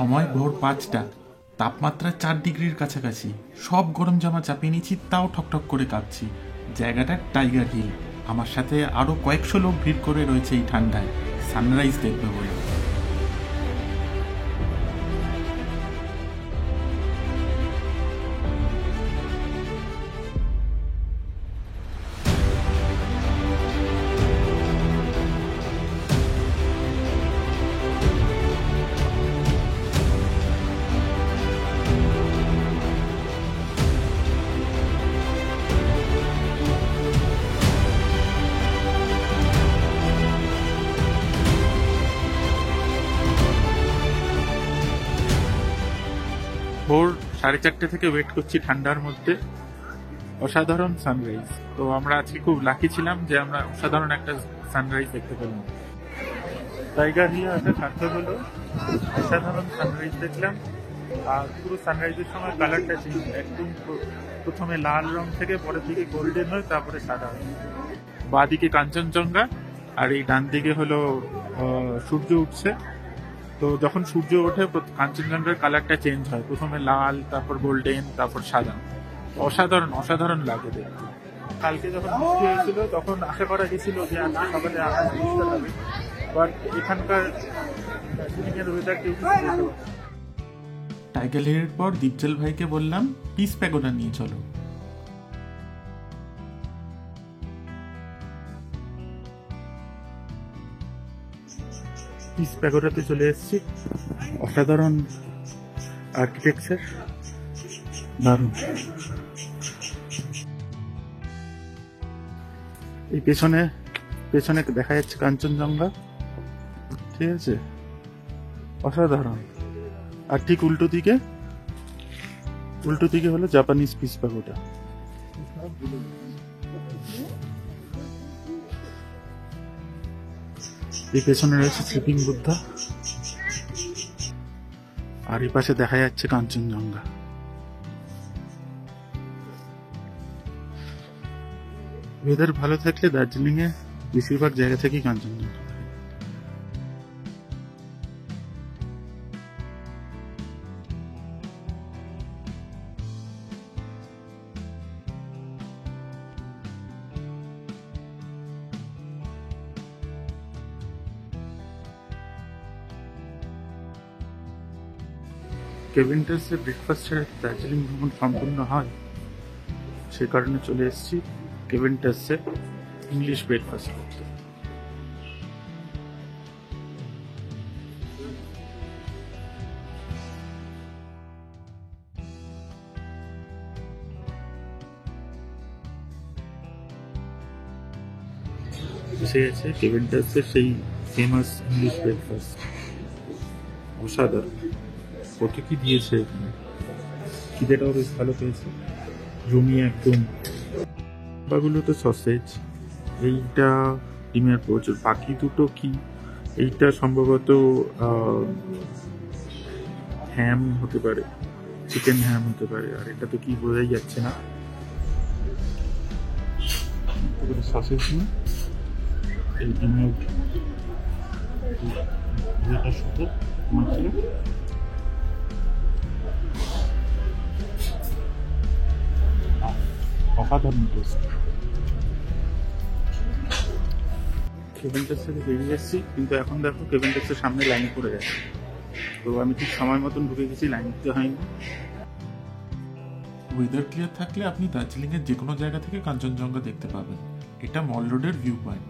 সময় ভোর 5টা, তাপমাত্রা 4 ডিগ্রির কাছাকাছি। সব গরম জামা চাপিয়ে নিয়েছি, তাও ঠকঠক করে কাঁপছি। জায়গাটা টাইগার হিল। আমার সাথে আরও কয়েকশো লোক ভিড় করে রয়েছে এই ঠান্ডায়, সানরাইজ দেখবে বলে। ভোর 4:30 থেকে ওয়েট করছি ঠান্ডার মধ্যে। অসাধারণ সানরাইজ। তো আমরা আজকে খুব লাকি ছিলাম যে আমরা অসাধারণ একটা সানরাইজ দেখতে পেলাম। টাইগার হিলে আসা সার্থক হলো। অসাধারণ সানরাইজ দেখলাম। আর পুরো সানরাইজের সময় কালারটা চেঞ্জ, একদম প্রথমে লাল রং থেকে পরের দিকে গোল্ডেন হয়, তারপরে সাদা হয়। বাঁ দিকে কাঞ্চনজঙ্ঘা আর এই ডান দিকে হলো সূর্য উঠছে। তো যখন সূর্য ওঠে কাঞ্চনজঙ্ঘার কালারটা চেঞ্জ হয়, প্রথমে লাল, তারপর গোল্ডেন, তারপর সাদা। অসাধারণ অসাধারণ লাগে দেখতে। কালকে যখন বৃষ্টি হয়েছিল তখন আশা করা গেছিল যে আজকে সকালে আকাশ পরিষ্কার হবে, বাট এখানকার দার্জিলিংয়ের ওয়েদার কেউ কিছু বলতে পারে। টাইগার হিলের পর দীপজল ভাইকে বললাম পিস প্যাগোডা নিয়ে চলো। পিস প্যাগোডাতে চলে এসেছি। অসাধারণ আর্কিটেকচার, দারুণ। এই পেছনে দেখা যাচ্ছে কাঞ্চনজঙ্ঘা, ঠিক আছে, অসাধারণ। আর ঠিক উল্টো দিকে হলো জাপানিজ পিস প্যাগোডা। এই পেছনে রয়েছে স্লিপিং বুদ্ধা, আর এই পাশে দেখা যাচ্ছে কাঞ্চনজঙ্ঘা। ওয়েদার ভালো থাকলে দার্জিলিং এ বেশিরভাগ জায়গা থেকেই কাঞ্চনজঙ্ঘা। কেভেন্টার্সে ব্রেকফাস্ট ছাড়া দার্জিলিং ভ্রমণ সম্পূর্ণ হয়, সে কারণে চলে এসেছি কেভেন্টার্সে ইংলিশ ব্রেকফাস্ট করতে। এসে গেছে কেভেন্টার্সের সেই ফেমাস ইংলিশ ব্রেকফাস্ট। অসাধারণ, কত কি দিয়েছে এখানে। খিদেটাও বেশ ভালো পেয়েছে, জমিয়ে একদম। বাগুলো তো সসেজ, এইটা ডিমের প্রচুর, বাকি দুটো কি, এইটা সম্ভবত হ্যাম হতে পারে, চিকেন হ্যাম হতে পারে, আর এটা তো কি বোঝাই যাচ্ছে না। সসেজ নিয়ে এই ডিমের সাথে মাখিয়ে অসাধারণ টেস্ট। কেভেন্টার্স থেকে বেরিয়ে এসেছি, কিন্তু এখন দেখো কেভেন্টার্সের সামনে লাইন পড়ে গেছে। তো আমি ঠিক সময় মতন ঢুকে গেছি, লাইন দিতে হয়নি। ওয়েদার ক্লিয়ার থাকলে আপনি দার্জিলিংয়ের যে কোনো জায়গা থেকে কাঞ্চনজঙ্ঘা দেখতে পাবেন। এটা মল রোডের ভিউ পয়েন্ট।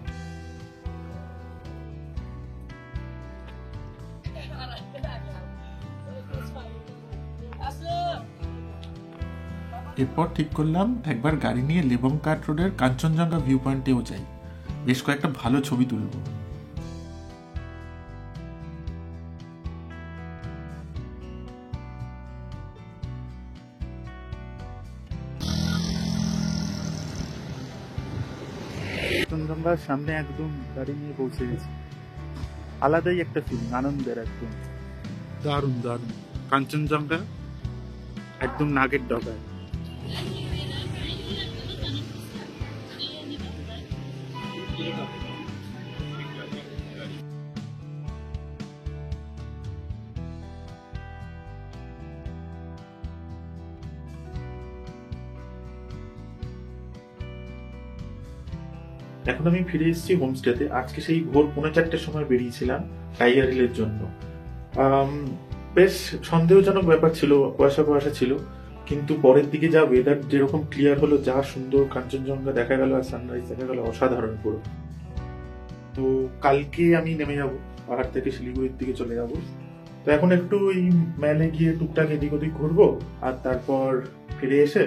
এরপর ঠিক করলাম একবার গাড়ি নিয়ে লেবংকাট রোডের কাঞ্চনজঙ্ঘা ভিউ পয়েন্টেও যাই, বেশ কয়েকটা ভালো ছবি তুলব। কাঞ্চনজঙ্ঘার সামনে একদম গাড়ি নিয়ে পৌঁছে গেছি। আলাদাই একটা ফিলিং, আনন্দের একদম। দারুণ দারুণ কাঞ্চনজঙ্ঘা একদম নাগের ডগায়। এখন আমি ফিরে এসেছি হোমস্টেতে। আজকে সেই ভোর 4:45-র সময় বেরিয়েছিলাম টাইগার হিলের জন্য। বেশ সন্দেহজনক ব্যাপার ছিল, কুয়াশা কুয়াশা ছিল, কিন্তু পরের দিকে যা ওয়েদার যেরকম ক্লিয়ার হলো, যা সুন্দর কাঞ্চনজঙ্ঘা দেখা গেল আর সানরাইজ দেখা গেল, অসাধারণ পুরো। তো কালকে আমি নেমে যাব, পাহাড় থেকে শিলিগুড়ির দিকে চলে যাব। তো এখন একটু এই মেলে গিয়ে টুকটাক এদিক ওদিক ঘুরবো, আর তারপর ফিরে এসে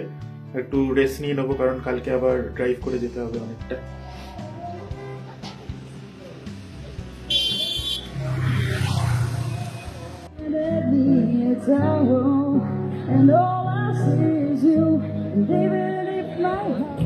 একটু রেস্ট নিয়ে নেবো, কারণ কালকে আবার ড্রাইভ করে যেতে হবে অনেকটা। And all I see is you, and baby, lift my heart.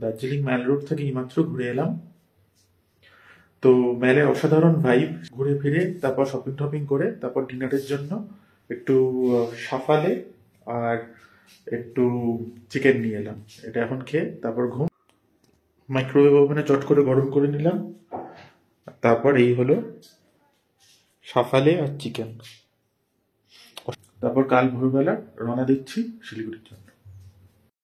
Darjeeling mall road থেকে এইমাত্র ঘুরে এলাম। তো মেলে অসাধারণ ভাইব, ঘুরে ফিরে তারপর শপিং টপিং করে তারপর ডিনারের জন্য একটু সাফালে আর একটু চিকেন নিয়ে এলাম। এটা এখন খেয়ে তারপর ঘুম। মাইক্রোওয়েভ ওভেনে চট করে গরম করে নিলাম, তারপর এই হলো সাফালে আর চিকেন। তারপর কাল ভোরবেলা রওনা দিচ্ছি শিলিগুড়ির জন্য।